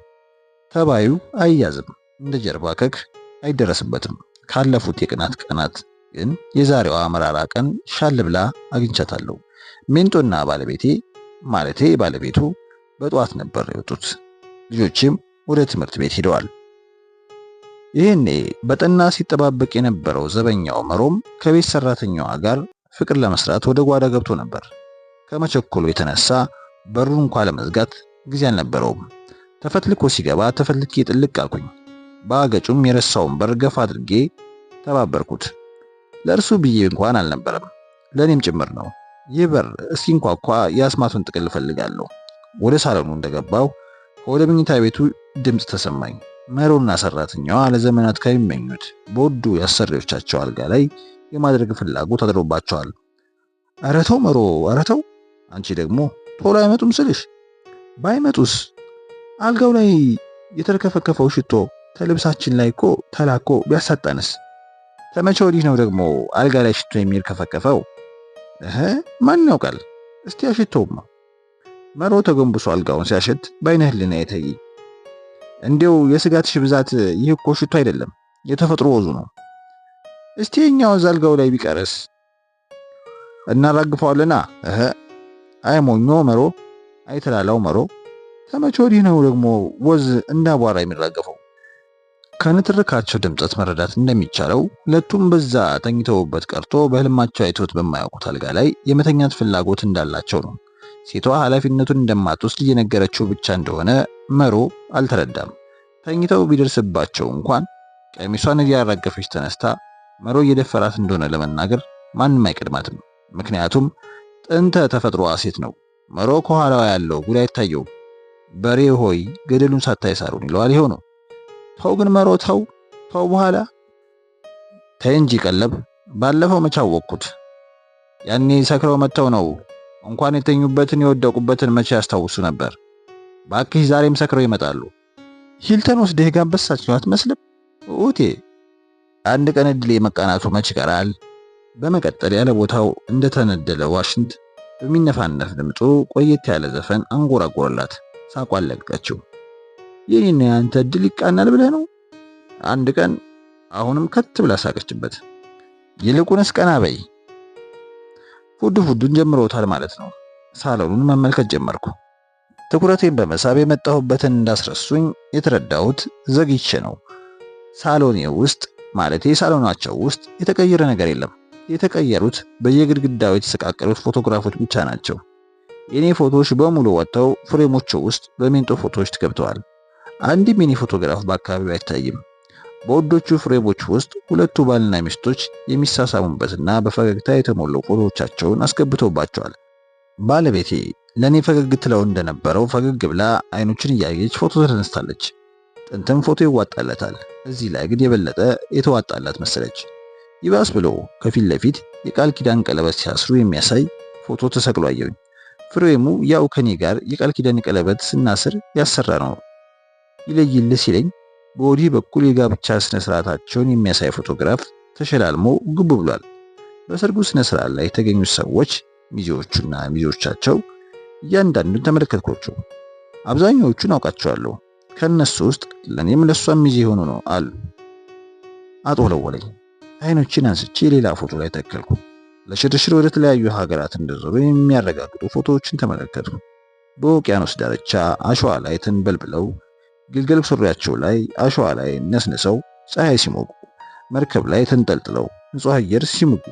ተባዩ አይያዝም፣ እንደ ጀርባ ከክ አይደረስበትም። ካለፉት የቅናት ቀናት ግን የዛሬዋ መራራ ቀን ሻል ብላ አግኝቻታለሁ። ሜንጦና ባለቤቴ ማለቴ ባለቤቱ በጠዋት ነበር የወጡት። ልጆችም ወደ ትምህርት ቤት ሄደዋል። ይህኔ በጠና ሲጠባበቅ የነበረው ዘበኛው መሮም ከቤት ሰራተኛዋ ጋር ፍቅር ለመስራት ወደ ጓዳ ገብቶ ነበር። ከመቸኮሉ የተነሳ በሩን እንኳን ለመዝጋት ጊዜ አልነበረውም። ተፈትልኮ ሲገባ ተፈትልኬ ጥልቅ አልኩኝ። በአገጩም የረሳውን በር ገፋ አድርጌ ተባበርኩት። ለእርሱ ብዬ እንኳን አልነበረም፣ ለእኔም ጭምር ነው። ይህ በር እስኪንኳኳ የአስማቱን ጥቅል እፈልጋለሁ። ወደ ሳሎኑ እንደገባው ከወደ መኝታ ቤቱ ድምፅ ተሰማኝ። መሮና ሰራተኛዋ ለዘመናት ከሚመኙት በውዱ የአሰሪዎቻቸው አልጋ ላይ የማድረግ ፍላጎት አድሮባቸዋል። ኧረ ተው መሮ፣ ኧረ ተው! አንቺ ደግሞ ቶሎ አይመጡም ስልሽ። ባይመጡስ? አልጋው ላይ የተርከፈከፈው ሽቶ ተልብሳችን ላይ እኮ ተላኮ ቢያሳጣንስ? ተመቼ ወዲህ ነው ደግሞ አልጋ ላይ ሽቶ የሚርከፈከፈው? ማን ያውቃል? እስቲ አሽተውማ። መሮ ተጎንብሶ አልጋውን ሲያሸት በዓይነ ህሊና የተይ። እንዲያው የስጋትሽ ብዛት ይህ እኮ ሽቶ አይደለም፣ የተፈጥሮ ወዙ ነው። እስቲ የኛው ወዝ አልጋው ላይ ቢቀርስ? እናራግፈዋለና። አይ ሞኞ መሮ፣ አይ ተላላው መሮ። ተመቼ ወዲህ ነው ደግሞ ወዝ እንዳቧራ የሚራገፈው? ከንትርካቸው ድምጸት መረዳት እንደሚቻለው ሁለቱም በዛ ተኝተውበት ቀርቶ በህልማቸው አይቶት በማያውቁት አልጋ ላይ የመተኛት ፍላጎት እንዳላቸው ነው። ሴቷ ኃላፊነቱን እንደማትወስድ እየነገረችው ብቻ እንደሆነ መሮ አልተረዳም። ተኝተው ቢደርስባቸው እንኳን ቀሚሷን እያራገፈች ተነስታ መሮ እየደፈራት እንደሆነ ለመናገር ማንም አይቀድማትም። ምክንያቱም ጥንተ ተፈጥሮዋ ሴት ነው። መሮ ከኋላዋ ያለው ጉድ አይታየውም። በሬ ሆይ ገደሉን ሳታይ ሳሩን ይለዋል። ይኸው ነው። ተው ግን መሮ ተው በኋላ ተይ እንጂ ቀለብ። ባለፈው መቼ አወቅኩት? ያኔ ሰክረው መተው ነው። እንኳን የተኙበትን የወደቁበትን መቼ ያስታውሱ ነበር? ባክሽ ዛሬም ሰክረው ይመጣሉ። ሂልተን ወስደህ ጋበሳቸው አትመስልም? ኡቴ አንድ ቀን እድሌ መቃናቱ መች ይቀራል። በመቀጠል ያለ ቦታው እንደተነደለ ዋሽንት በሚነፋነፍ ድምፁ ቆየት ያለ ዘፈን አንጎራጎረላት። ሳቋን ለቀቀችው። የኔና ያንተ እድል ይቃናል ብለህ ነው? አንድ ቀን አሁንም ከት ብላ ሳቀችበት። ይልቁንስ ቀና በይ። ፉዱን ጀምሮታል ማለት ነው። ሳሎኑን መመልከት ጀመርኩ። ትኩረቴን በመሳብ የመጣሁበትን እንዳስረሱኝ የተረዳሁት ዘግይቼ ነው። ሳሎኔ ውስጥ ማለቴ ሳሎናቸው ውስጥ የተቀየረ ነገር የለም። የተቀየሩት በየግድግዳው የተሰቃቀሉት ፎቶግራፎች ብቻ ናቸው። የኔ ፎቶዎች በሙሉ ወጥተው ፍሬሞቹ ውስጥ በሜንጦ ፎቶዎች ተገብተዋል። አንድም የኔ ፎቶግራፍ በአካባቢው አይታይም። በወዶቹ ፍሬሞች ውስጥ ሁለቱ ባልና ሚስቶች የሚሳሳሙበትና በፈገግታ የተሞሉ ፎቶዎቻቸውን አስገብተውባቸዋል። ባለቤቴ ለኔ ፈገግ ትለው እንደነበረው ፈገግ ብላ አይኖችን እያየች ፎቶ ተነስታለች። ጥንትም ፎቶ ይዋጣለታል። እዚህ ላይ ግን የበለጠ የተዋጣላት መሰለች። ይባስ ብሎ ከፊት ለፊት የቃል ኪዳን ቀለበት ሲያስሩ የሚያሳይ ፎቶ ተሰቅሎ አየሁኝ። ፍሬሙ ያው ከኔ ጋር የቃል ኪዳን ቀለበት ስናስር ያሰራ ነው። ይለይልህ ሲለኝ በወዲህ በኩል የጋብቻ ስነ ስርዓታቸውን የሚያሳይ ፎቶግራፍ ተሸላልሞ ጉብ ብሏል። በሰርጉ ስነ ስርዓት ላይ የተገኙት ሰዎች ሚዜዎቹና ሚዜዎቻቸው እያንዳንዱን ተመለከትኳቸው። አብዛኛዎቹን አውቃቸዋለሁ። ከነሱ ውስጥ ለኔም ለሷም ሚዜ ሆኖ ነው አሉ። አጦለወለኝ። አይኖችን አንስቼ ሌላ ፎቶ ላይ ተከልኩ። ለሽርሽር ወደ ተለያዩ ሀገራት እንደዞሩ የሚያረጋግጡ ፎቶዎችን ተመለከቱ። በውቅያኖስ ዳርቻ አሸዋ ላይ ተንበልብለው ግልገል ሱሪያቸው ላይ አሸዋ ላይ ነስንሰው ፀሐይ ሲሞቁ፣ መርከብ ላይ ተንጠልጥለው ንጹህ አየር ሲሙቁ፣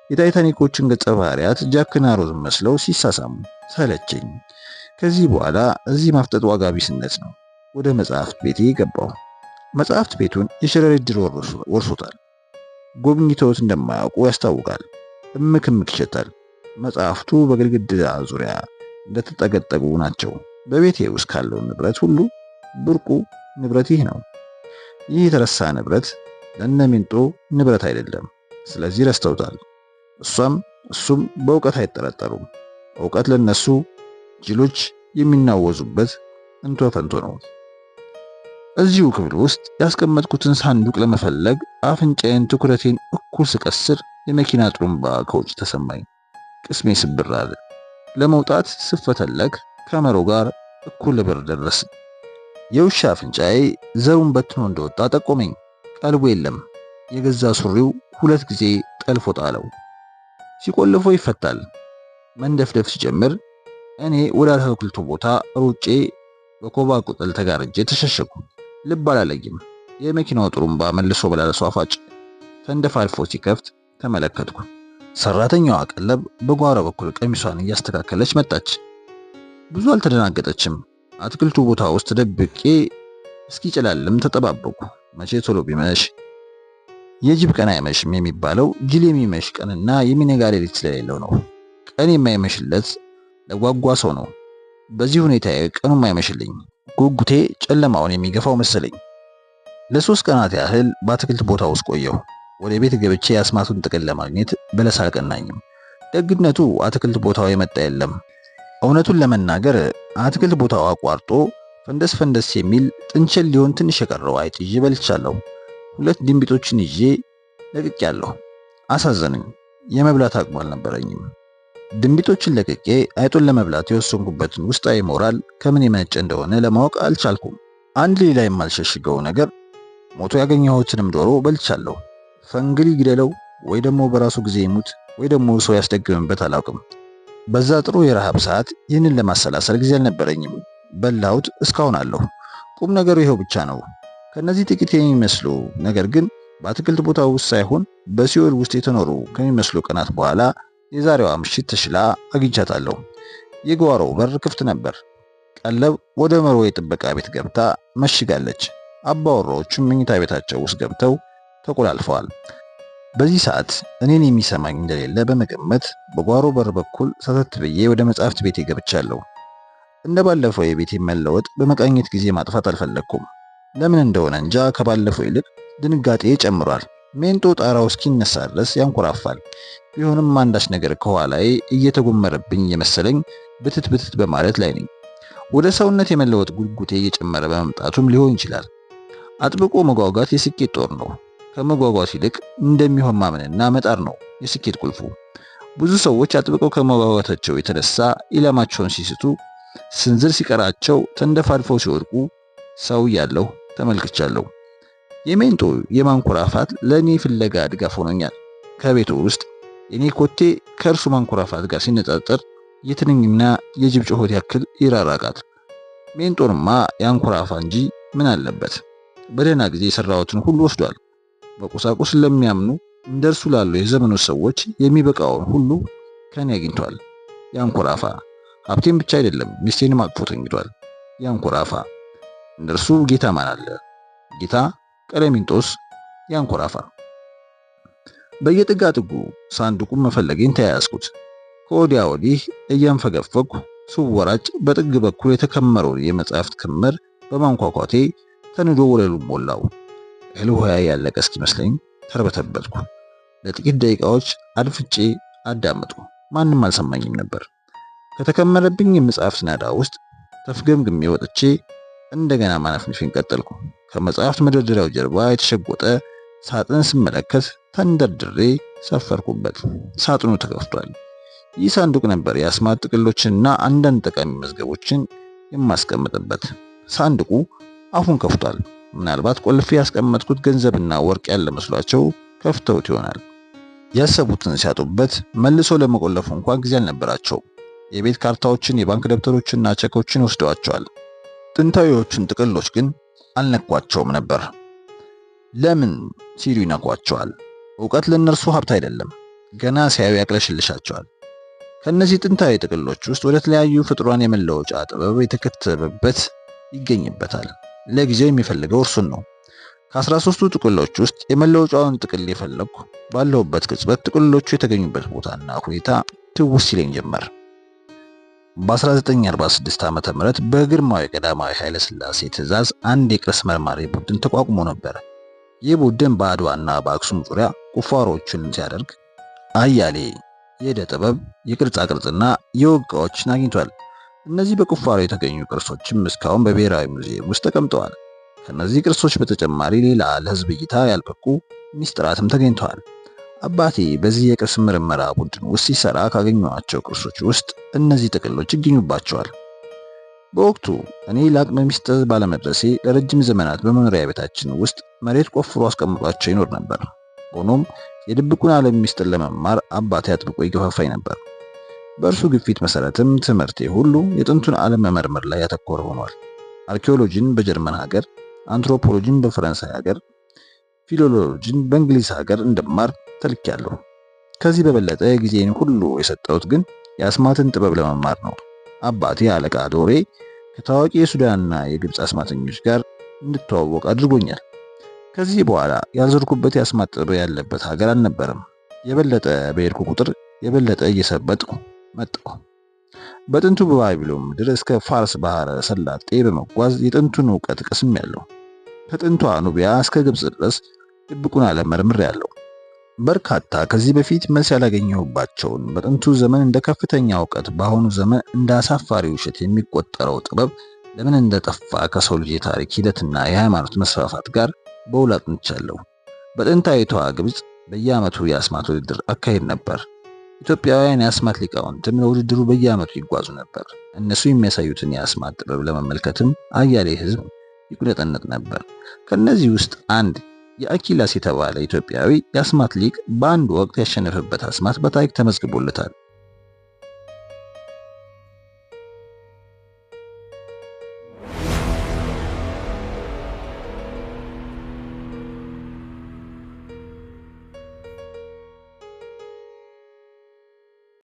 የታይታኒኮችን ገጸ ባህሪያት ጃክና ሮዝ መስለው ሲሳሳሙ ሰለቸኝ። ከዚህ በኋላ እዚህ ማፍጠጥ ዋጋ ቢስነት ነው። ወደ መጽሐፍት ቤቴ ገባሁ። መጽሐፍት ቤቱን የሸረሪት ድር ወርሶታል። ጎብኝተውት እንደማያውቁ ያስታውቃል። እምክ ይሸታል። መጽሐፍቱ በግድግዳ ዙሪያ እንደተጠገጠጉ ናቸው። በቤቴ ውስጥ ካለው ንብረት ሁሉ ብርቁ ንብረት ይህ ነው። ይህ የተረሳ ንብረት ለነሚንጦ ንብረት አይደለም። ስለዚህ ረስተውታል። እሱም በእውቀት አይጠረጠሩም። እውቀት ለነሱ ጅሎች የሚናወዙበት እንቶ ፈንቶ ነው። እዚሁ ክፍል ውስጥ ያስቀመጥኩትን ሳንዱቅ ለመፈለግ አፍንጫዬን ትኩረቴን እኩል ስቀስር የመኪና ጥሩምባ ከውጭ ተሰማኝ። ቅስሜ ስብር አለ። ለመውጣት ስፈተለክ ከመሮ ጋር እኩል በር ደረስ። የውሻ አፍንጫዬ ዘሩን በትኖ እንደወጣ ጠቆመኝ። ቀልቡ የለም። የገዛ ሱሪው 2 ጊዜ ጠልፎ ጣለው። ሲቆልፎ ይፈታል። መንደፍደፍ ሲጀምር እኔ ወደ አትክልቱ ቦታ ሩጬ በኮባ ቁጥል ተጋርጄ ተሸሸኩ። ልብ አላለኝም። የመኪናው ጥሩምባ መልሶ በላለሱ አፋጭ ተንደፋልፎ ሲከፍት ተመለከትኩ። ሰራተኛዋ ቀለብ በጓሮ በኩል ቀሚሷን እያስተካከለች መጣች። ብዙ አልተደናገጠችም። አትክልቱ ቦታ ውስጥ ተደብቄ እስኪጨላልም ተጠባበቁ። መቼ ቶሎ ቢመሽ። የጅብ ቀን አይመሽም የሚባለው ጅል የሚመሽ ቀንና የሚነጋ ሌሊት ስለሌለው ነው። ቀን የማይመሽለት ለጓጓ ሰው ነው። በዚህ ሁኔታዬ ቀኑም አይመሽልኝ። ጉጉቴ ጨለማውን የሚገፋው መሰለኝ። ለ3 ቀናት ያህል በአትክልት ቦታ ውስጥ ቆየሁ። ወደ ቤት ገብቼ የአስማቱን ጥቅል ለማግኘት በለስ አልቀናኝም። ደግነቱ አትክልት ቦታው የመጣ የለም። እውነቱን ለመናገር አትክልት ቦታው አቋርጦ ፈንደስ ፈንደስ የሚል ጥንቸል ሊሆን ትንሽ የቀረው አይጥ ይዤ በልቻለሁ። 2 ድንቢጦችን ይዤ ለቅቄያለሁ። አሳዘኑኝ። የመብላት አቅሙ አልነበረኝም። ድንቢጦችን ለቅቄ አይጡን ለመብላት የወሰንኩበትን ውስጣዊ ሞራል ከምን የመነጨ እንደሆነ ለማወቅ አልቻልኩም። አንድ ሌላ የማልሸሽገው ነገር ሞቶ ያገኘሁትንም ዶሮ በልቻለሁ። ፈንግል ይግደለው ወይ ደግሞ በራሱ ጊዜ ይሙት ወይ ደግሞ ሰው ያስደግምበት አላውቅም። በዛ ጥሩ የረሃብ ሰዓት ይህንን ለማሰላሰል ጊዜ አልነበረኝም። በላሁት፣ እስካሁን አለሁ። ቁም ነገሩ ይኸው ብቻ ነው። ከነዚህ ጥቂት የሚመስሉ ነገር ግን በአትክልት ቦታ ውስጥ ሳይሆን በሲኦል ውስጥ የተኖሩ ከሚመስሉ ቀናት በኋላ የዛሬዋ ምሽት ተሽላ አግኝቻታለሁ። የጓሮው በር ክፍት ነበር። ቀለብ ወደ መሮ የጥበቃ ቤት ገብታ መሽጋለች። አባወራዎቹም መኝታ ቤታቸው ውስጥ ገብተው ተቆላልፈዋል። በዚህ ሰዓት እኔን የሚሰማኝ እንደሌለ በመገመት በጓሮ በር በኩል ሰተት ብዬ ወደ መጻሕፍት ቤቴ ገብቻለሁ። እንደባለፈው የቤቴ መለወጥ በመቃኘት ጊዜ ማጥፋት አልፈለኩም። ለምን እንደሆነ እንጃ ከባለፈው ይልቅ ድንጋጤ ጨምሯል። ሜንጦ ጣራው እስኪነሳ ድረስ ያንኮራፋል። ቢሆንም አንዳች ነገር ከኋላዬ እየተጎመረብኝ የመሰለኝ ብትት ብትት በማለት ላይ ነኝ። ወደ ሰውነት የመለወጥ ጉጉቴ እየጨመረ በመምጣቱም ሊሆን ይችላል። አጥብቆ መጓጓት የስኬት ጦር ነው። ከመጓጓት ይልቅ እንደሚሆን ማመንና መጣር ነው የስኬት ቁልፉ። ብዙ ሰዎች አጥብቀው ከመጓጓታቸው የተነሳ ኢላማቸውን ሲስቱ፣ ስንዝር ሲቀራቸው ተንደፋድፈው ሲወድቁ ሰው ያለው ተመልክቻለሁ። የሜንጦ የማንኮራፋት ለእኔ ፍለጋ ድጋፍ ሆኖኛል። ከቤቱ ውስጥ የኔ ኮቴ ከእርሱ ማንኮራፋት ጋር ሲነጻጸር የትንኝና የጅብ ጮሆት ያክል ይራራቃል። ሜንጦንማ ያንኮራፋ እንጂ ምን አለበት? በደህና ጊዜ የሰራሁትን ሁሉ ወስዷል። በቁሳቁስ ለሚያምኑ እንደርሱ ላሉ የዘመኑ ሰዎች የሚበቃውን ሁሉ ከኔ አግኝቷል። ያንኮራፋ። ሀብቴን ብቻ አይደለም ሚስቴንም አቅፎ ተኝቷል። ያንኮራፋ። እንደርሱ ጌታ ማን አለ? ጌታ ቀለሚንጦስ ያንኮራፋ። በየጥጋ ጥጉ ሳንዱቁን መፈለጌን ተያያዝኩት። ከወዲያ ወዲህ እያንፈገፈኩ ስወራጭ በጥግ በኩል የተከመረውን የመጽሐፍት ክምር በማንኳኳቴ ተንዶ ወለሉን ሞላው። እህል ውሃ ያለቀ እስኪመስለኝ ተርበተበትኩ። ለጥቂት ደቂቃዎች አድፍጬ አዳመጥኩ። ማንም አልሰማኝም ነበር። ከተከመረብኝ የመጽሐፍት ናዳ ውስጥ ተፍገምግሜ ወጥቼ እንደገና ማነፍነፌን ቀጠልኩ። ከመጽሐፍት መደርደሪያው ጀርባ የተሸጎጠ ሳጥን ስመለከት ተንደርድሬ ሰፈርኩበት። ሳጥኑ ተከፍቷል። ይህ ሳንዱቅ ነበር የአስማት ጥቅሎችንና አንዳንድ ጠቃሚ መዝገቦችን የማስቀምጥበት። ሳንዱቁ አፉን ከፍቷል። ምናልባት ቆልፌ ያስቀመጥኩት ገንዘብና ወርቅ ያለ መስሏቸው ከፍተውት ይሆናል። ያሰቡትን ሲያጡበት መልሶ ለመቆለፉ እንኳን ጊዜ አልነበራቸው። የቤት ካርታዎችን፣ የባንክ ደብተሮችና ቼኮችን ወስደዋቸዋል። ጥንታዊዎቹን ጥቅሎች ግን አልነኳቸውም ነበር። ለምን ሲሉ ይነኳቸዋል? ዕውቀት ለእነርሱ ሀብት አይደለም። ገና ሲያዩ ያቅለሽልሻቸዋል። ከነዚህ ጥንታዊ ጥቅሎች ውስጥ ወደ ተለያዩ ፍጥሯን የመለወጫ ጥበብ የተከተበበት ይገኝበታል። ለጊዜው የሚፈልገው እርሱን ነው። ከ13ቱ ጥቅሎች ውስጥ የመለወጫውን ጥቅል የፈለግኩ ባለሁበት ቅጽበት ጥቅሎቹ የተገኙበት ቦታና ሁኔታ ትውስ ይለኝ ጀመር። በ1946 ዓመተ ምህረት በግርማዊ ቀዳማዊ ኃይለ ሥላሴ ትዕዛዝ አንድ የቅርስ መርማሪ ቡድን ተቋቁሞ ነበር። ይህ ቡድን በአድዋና በአክሱም ዙሪያ ቁፋሮዎችን ሲያደርግ አያሌ የዕደ ጥበብ፣ የቅርጻ ቅርጽና የወግ ዕቃዎችን አግኝቷል። እነዚህ በቁፋሮ የተገኙ ቅርሶችም እስካሁን በብሔራዊ ሙዚየም ውስጥ ተቀምጠዋል። ከነዚህ ቅርሶች በተጨማሪ ሌላ ለሕዝብ እይታ ያልበቁ ሚስጥራትም ተገኝተዋል። አባቴ በዚህ የቅርስ ምርመራ ቡድን ውስጥ ሲሰራ ካገኘኋቸው ቅርሶች ውስጥ እነዚህ ጥቅሎች ይገኙባቸዋል። በወቅቱ እኔ ለአቅመ ሚስጥር ባለመድረሴ ለረጅም ዘመናት በመኖሪያ ቤታችን ውስጥ መሬት ቆፍሮ አስቀምጧቸው ይኖር ነበር። ሆኖም የድብቁን ዓለም ሚስጥር ለመማር አባቴ አጥብቆ ይገፋፋኝ ነበር። በእርሱ ግፊት መሰረትም ትምህርቴ ሁሉ የጥንቱን ዓለም መመርመር ላይ ያተኮረ ሆኗል። አርኪኦሎጂን በጀርመን ሀገር፣ አንትሮፖሎጂን በፈረንሳይ ሀገር፣ ፊሎሎጂን በእንግሊዝ ሀገር እንደማር ተልኬያለሁ። ከዚህ በበለጠ ጊዜን ሁሉ የሰጠሁት ግን የአስማትን ጥበብ ለመማር ነው። አባቴ አለቃ ዶሬ ከታዋቂ የሱዳንና የግብፅ አስማተኞች ጋር እንድተዋወቅ አድርጎኛል። ከዚህ በኋላ ያልዞርኩበት የአስማት ጥበብ ያለበት ሀገር አልነበረም። የበለጠ በሄድኩ ቁጥር የበለጠ እየሰበጥኩ መጣሁ። በጥንቱ በባቢሎን ምድር እስከ ፋርስ ባህረ ሰላጤ በመጓዝ የጥንቱን ዕውቀት ቀስሜያለሁ። ከጥንቷ ኑቢያ እስከ ግብጽ ድረስ ድብቁን ዓለም መርምሬያለሁ። በርካታ ከዚህ በፊት መልስ ያላገኘሁባቸውን በጥንቱ ዘመን እንደ ከፍተኛ ዕውቀት በአሁኑ ዘመን እንደ አሳፋሪ ውሸት የሚቆጠረው ጥበብ ለምን እንደጠፋ ከሰው ልጅ የታሪክ ሂደትና የሃይማኖት መስፋፋት ጋር በውል አጥንቻለሁ። በጥንታዊቷ ግብጽ በየዓመቱ የአስማት ውድድር አካሄድ ነበር። ኢትዮጵያውያን የአስማት ሊቃውንትም ለውድድሩ በየዓመቱ ይጓዙ ነበር። እነሱ የሚያሳዩትን የአስማት ጥበብ ለመመልከትም አያሌ ሕዝብ ይቁነጠነጥ ነበር። ከነዚህ ውስጥ አንድ የአኪላስ የተባለ ኢትዮጵያዊ የአስማት ሊቅ በአንድ ወቅት ያሸነፈበት አስማት በታሪክ ተመዝግቦለታል።